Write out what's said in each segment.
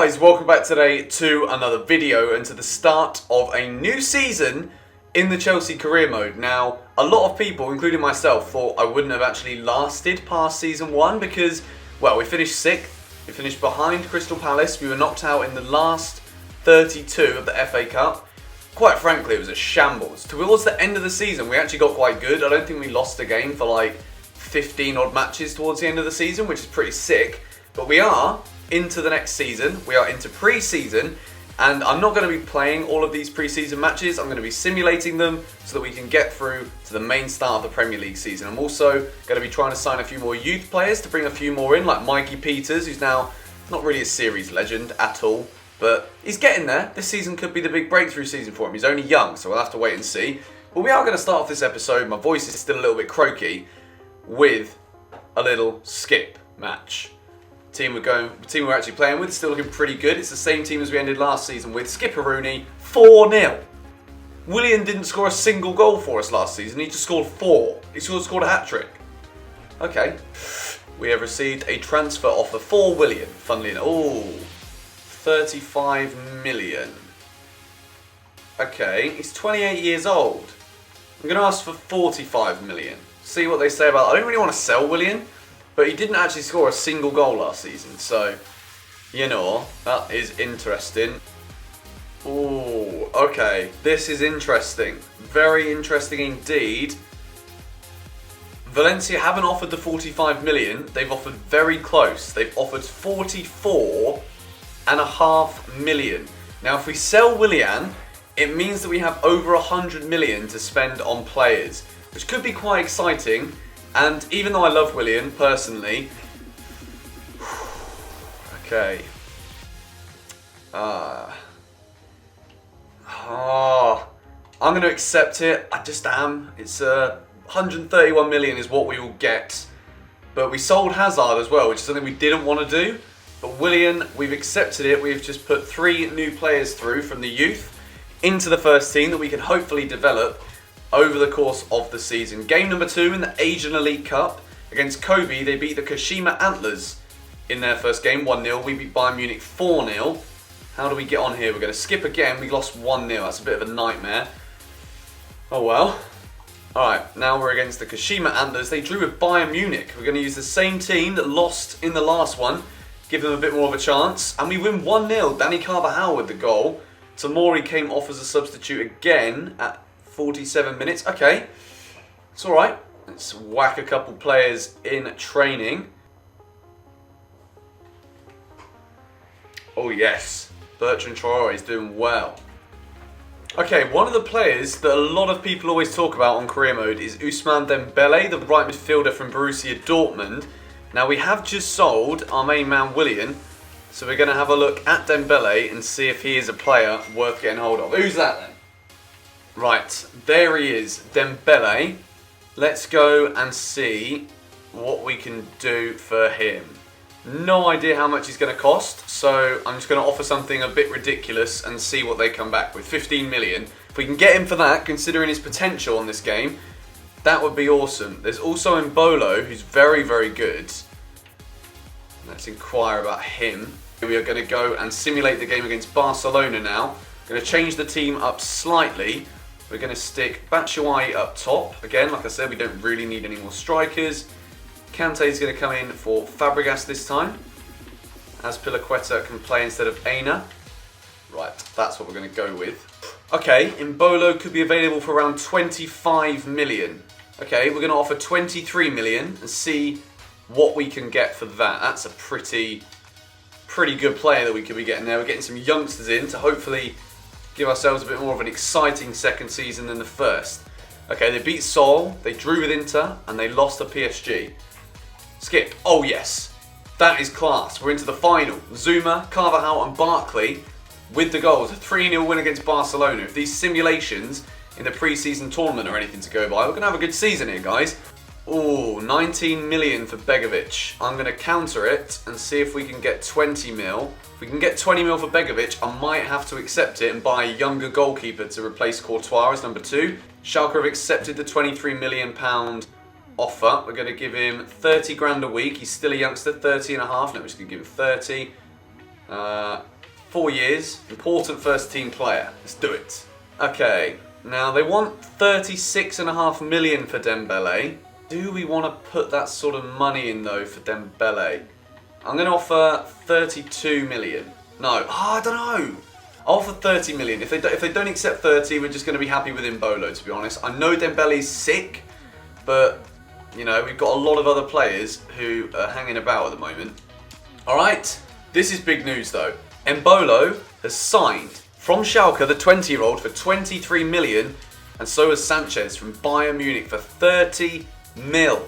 guys, welcome back today to another video and to the start of a new season in the Chelsea career mode. Now, a lot of people, including myself, thought I wouldn't have actually lasted past season 1 because, well, we finished 6th, we finished behind Crystal Palace, we were knocked out in the last 32 of the FA Cup. Quite frankly, it was a shambles. Towards the end of the season, we actually got quite good. I don't think we lost a game for like 15 odd matches towards the end of the season, which is pretty sick. But we are into the next season, we are into pre-season, and I'm not going to be playing all of these pre-season matches. I'm going to be simulating them so that we can get through to the main start of the Premier League season. I'm also going to be trying to sign a few more youth players to bring a few more in, like Mikey Peters, who's now not really a series legend at all, but he's getting there. This season could be the big breakthrough season for him. He's only young, so we'll have to wait and see. But we are going to start off this episode, my voice is still a little bit croaky, with a little skip match. The team we're actually playing with is still looking pretty good. It's the same team as we ended last season with. Skipper Rooney, 4-0. Willian didn't score a single goal for us last season. He just scored 4. He scored a hat-trick. Okay. We have received a transfer offer for Willian. Funnily enough. Oh, 35 million. Okay, he's 28 years old. I'm going to ask for 45 million. See what they say about it. I don't really want to sell Willian, but he didn't actually score a single goal last season, so, you know, that is interesting. Ooh, okay, this is interesting. Very interesting indeed. Valencia haven't offered the 45 million, they've offered very close. They've offered 44.5 million. Now, if we sell Willian, it means that we have over 100 million to spend on players, which could be quite exciting. And even though I love Willian personally, okay. I'm going to accept it. I just am. It's 131 million is what we will get. But we sold Hazard as well, which is something we didn't want to do. But Willian, we've accepted it. We've just put 3 new players through from the youth into the first team that we can hopefully develop over the course of the season. Game number 2 in the Asian Elite Cup against Kobe. They beat the Kashima Antlers in their first game, 1-0. We beat Bayern Munich 4-0. How do we get on here? We're going to skip again. We lost 1-0. That's a bit of a nightmare. Oh well. Alright, now we're against the Kashima Antlers. They drew with Bayern Munich. We're going to use the same team that lost in the last one. Give them a bit more of a chance. And we win 1-0. Danny Carvajal with the goal. Tomori came off as a substitute again at 47 minutes. Okay, it's alright. Let's whack a couple players in training. Oh yes, Bertrand Traore is doing well. Okay, one of the players that a lot of people always talk about on career mode is Ousmane Dembele, the right midfielder from Borussia Dortmund. Now we have just sold our main man Willian, so we're going to have a look at Dembele and see if he is a player worth getting hold of. Who's that then? Right, there he is, Dembele. Let's go and see what we can do for him. No idea how much he's going to cost, so I'm just going to offer something a bit ridiculous and see what they come back with. 15 million. If we can get him for that, considering his potential on this game, that would be awesome. There's also Mbolo, who's very, very good. Let's inquire about him. We are going to go and simulate the game against Barcelona now. Going to change the team up slightly. We're going to stick Batshuayi up top. Again, like I said, we don't really need any more strikers. Kante is going to come in for Fabregas this time, as Pilaqueta can play instead of Aina. Right, that's what we're going to go with. Okay, Mbolo could be available for around 25 million. Okay, we're going to offer 23 million and see what we can get for that. That's a pretty good player that we could be getting there. We're getting some youngsters in to hopefully give ourselves a bit more of an exciting second season than the first. Okay, they beat Seoul, they drew with Inter, and they lost to PSG. Skip. Oh yes, that is class. We're into the final. Zuma, Carvajal and Barkley with the goals. A 3-0 win against Barcelona. If these simulations in the pre-season tournament are anything to go by, we're going to have a good season here, guys. Ooh, 19 million for Begovic. I'm going to counter it and see if we can get 20 mil. If we can get 20 mil for Begovic, I might have to accept it and buy a younger goalkeeper to replace Courtois as number 2. Schalke have accepted the £23 million offer. We're going to give him 30 grand a week. He's still a youngster, 30 and a half. No, we're just going to give him 30. 4 years, important first team player. Let's do it. Okay, now they want 36.5 million for Dembele. Do we want to put that sort of money in though for Dembele? I'm going to offer 32 million. No, I don't know. I'll offer 30 million. If they don't accept 30, we're just going to be happy with Mbolo, to be honest. I know Dembele's sick, but you know, we've got a lot of other players who are hanging about at the moment. Alright, this is big news though. Mbolo has signed from Schalke, the 20-year-old, for 23 million, and so has Sanchez from Bayern Munich for 30 mil.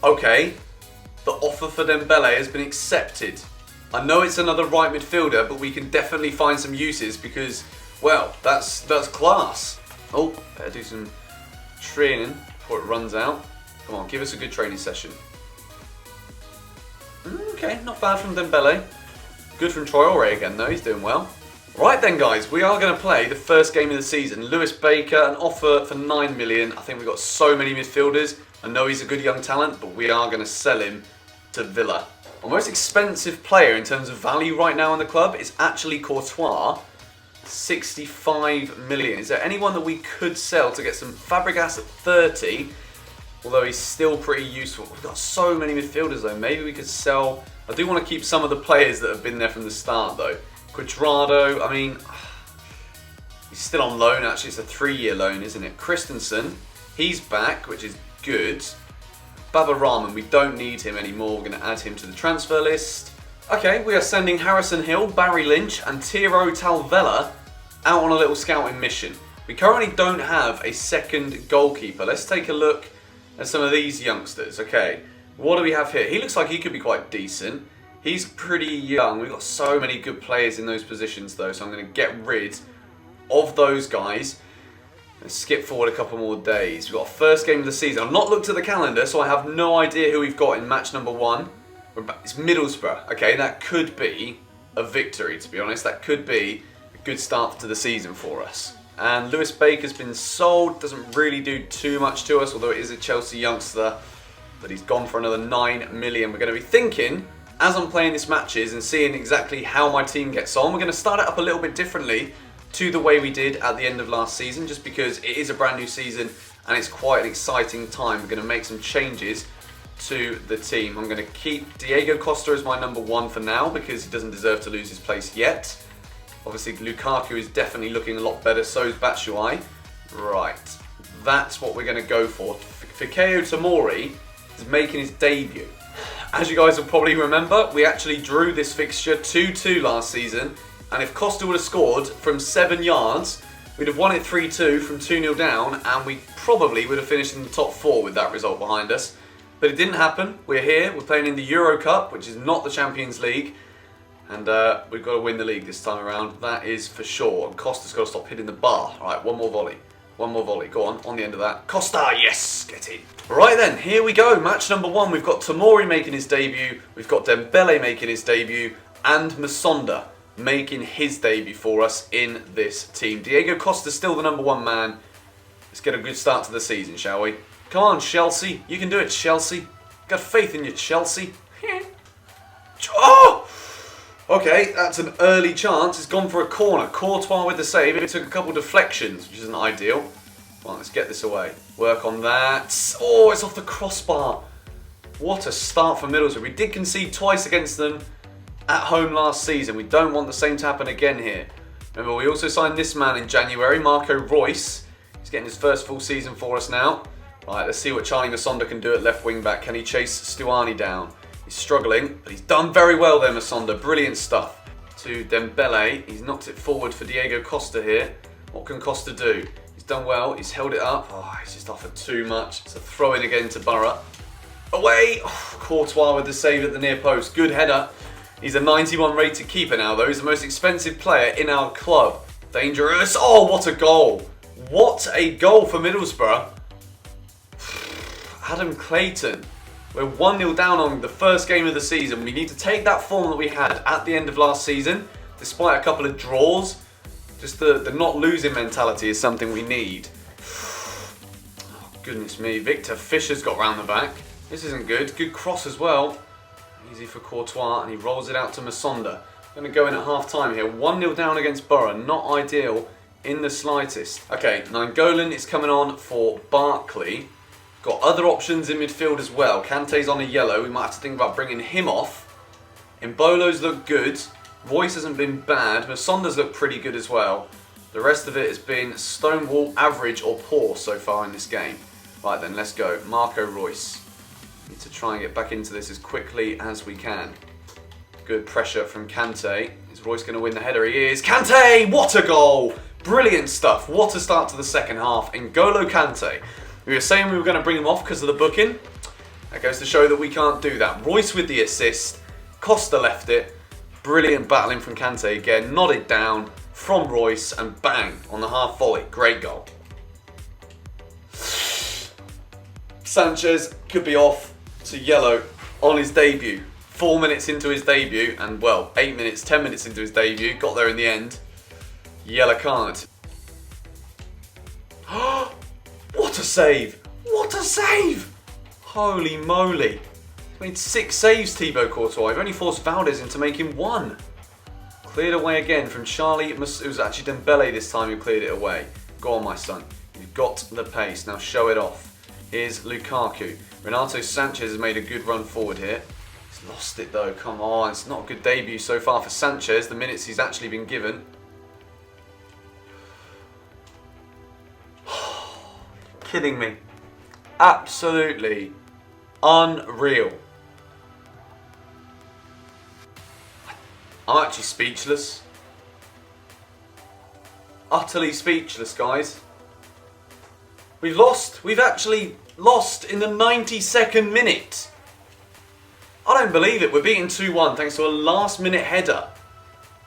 Okay, the offer for Dembele has been accepted. I know it's another right midfielder, but we can definitely find some uses because, well, that's class. Oh, better do some training before it runs out. Come on, give us a good training session. Okay, not bad from Dembele. Good from Traore again though, he's doing well. Right then guys, we are going to play the first game of the season. Lewis Baker, an offer for 9 million. I think we've got so many midfielders. I know he's a good young talent, but we are going to sell him to Villa. Our most expensive player in terms of value right now in the club is actually Courtois. 65 million. Is there anyone that we could sell to get some Fabregas at 30? Although he's still pretty useful. We've got so many midfielders though. Maybe we could sell. I do want to keep some of the players that have been there from the start though. Quadrado, I mean, he's still on loan actually. It's a 3-year loan, isn't it? Christensen, he's back, which is good. Baba Rahman, we don't need him anymore. We're going to add him to the transfer list. Okay, we are sending Harrison Hill, Barry Lynch and Tiro Talvella out on a little scouting mission. We currently don't have a second goalkeeper. Let's take a look at some of these youngsters. Okay, what do we have here? He looks like he could be quite decent. He's pretty young. We've got so many good players in those positions though, so I'm going to get rid of those guys. Let's skip forward a couple more days. We've got first game of the season. I've not looked at the calendar, so I have no idea who we've got in match number 1. It's Middlesbrough. Okay, that could be a victory, to be honest. That could be a good start to the season for us. And Lewis Baker's been sold. Doesn't really do too much to us, although it is a Chelsea youngster. But he's gone for another 9 million. We're going to be thinking, as I'm playing these matches and seeing exactly how my team gets on, we're going to start it up a little bit differently to the way we did at the end of last season, just because it is a brand new season and it's quite an exciting time. We're going to make some changes to the team. I'm going to keep Diego Costa as my number 1 for now because he doesn't deserve to lose his place yet. Obviously Lukaku is definitely looking a lot better, so is Batshuayi. Right, that's what we're going to go for. Fikayo Tomori is making his debut. As you guys will probably remember, we actually drew this fixture 2-2 last season. And if Costa would have scored from 7 yards, we'd have won it 3-2 from 2-0 down, and we probably would have finished in the top 4 with that result behind us. But it didn't happen. We're here, we're playing in the Euro Cup, which is not the Champions League, and we've got to win the league this time around, that is for sure. And Costa's got to stop hitting the bar. Alright, one more volley. One more volley, go on the end of that. Costa, yes, get in. Right then, here we go, match number 1. We've got Tomori making his debut, we've got Dembele making his debut, and Masonda making his debut for us in this team. Diego Costa's still the number 1 man. Let's get a good start to the season, shall we? Come on, Chelsea. You can do it, Chelsea. Got faith in you, Chelsea. Oh! Okay, that's an early chance. It's gone for a corner. Courtois with the save. It took a couple deflections, which isn't ideal. Well, let's get this away. Work on that. Oh, it's off the crossbar. What a start for Middlesbrough. We did concede twice against them at home last season. We don't want the same to happen again here. Remember, we also signed this man in January, Marco Reus. He's getting his first full season for us now. Right, let's see what Charlie Masonda can do at left wing back. Can he chase Stuani down? He's struggling, but he's done very well there, Masonda. Brilliant stuff. To Dembele, he's knocked it forward for Diego Costa here. What can Costa do? He's done well, he's held it up. Oh, he's just offered too much. It's a throw in again to Borough. Away! Oh, Courtois with the save at the near post. Good header. He's a 91 rated keeper now though. He's the most expensive player in our club. Dangerous. Oh, what a goal. What a goal for Middlesbrough. Adam Clayton. We're 1-0 down on the first game of the season. We need to take that form that we had at the end of last season, despite a couple of draws. Just the not losing mentality is something we need. Oh, goodness me. Victor Fisher's got round the back. This isn't good. Good cross as well. Easy for Courtois, and he rolls it out to Masonda. Going to go in at half time here. 1-0 down against Borough. Not ideal in the slightest. Okay, Nainggolan is coming on for Barkley. Got other options in midfield as well. Kante's on a yellow. We might have to think about bringing him off. Mbolo's look good. Royce hasn't been bad. Masonda's looked pretty good as well. The rest of it has been stonewall, average or poor so far in this game. Right then, let's go. Marco Royce. Need to try and get back into this as quickly as we can. Good pressure from Kante. Is Royce going to win the header? He is. Kante! What a goal! Brilliant stuff. What a start to the second half. N'Golo Kante. We were saying we were going to bring him off because of the booking. That goes to show that we can't do that. Royce with the assist. Costa left it. Brilliant battling from Kante again. Nodded down from Royce and bang on the half volley. Great goal. Sanchez could be off to yellow on his debut. 4 minutes into his debut and, well, 8 minutes, 10 minutes into his debut. Got there in the end. Yellow card. What a save! What a save! Holy moly. He made 6 saves, Thibaut Courtois. He's only forced Valdez into making 1. Cleared away again from Charlie. It was actually Dembele this time who cleared it away. Go on, my son. You've got the pace. Now show it off. Here's Lukaku. Renato Sanchez has made a good run forward here. He's lost it though. Come on. It's not a good debut so far for Sanchez. The minutes he's actually been given. Kidding me. Absolutely unreal. I'm actually speechless. Utterly speechless, guys. We've lost. We've actually lost in the 92nd minute. I don't believe it. We're beaten 2-1 thanks to a last-minute header.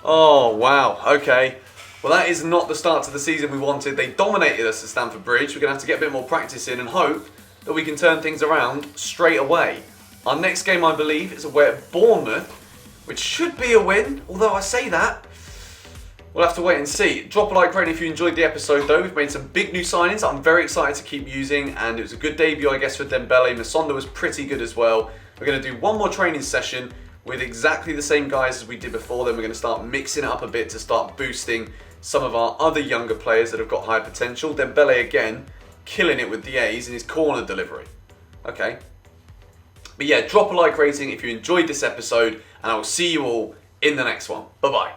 Oh, wow. Okay. Well, that is not the start to the season we wanted. They dominated us at Stamford Bridge. We're going to have to get a bit more practice in and hope that we can turn things around straight away. Our next game, I believe, is away at Bournemouth, which should be a win. Although I say that, we'll have to wait and see. Drop a like rating if you enjoyed the episode, though. We've made some big new signings I'm very excited to keep using, and it was a good debut, I guess, for Dembele. Masonda was pretty good as well. We're going to do one more training session with exactly the same guys as we did before. Then we're going to start mixing it up a bit to start boosting some of our other younger players that have got high potential. Dembele again, killing it with the A's in his corner delivery. Okay. But yeah, drop a like rating if you enjoyed this episode, and I will see you all in the next one. Bye-bye.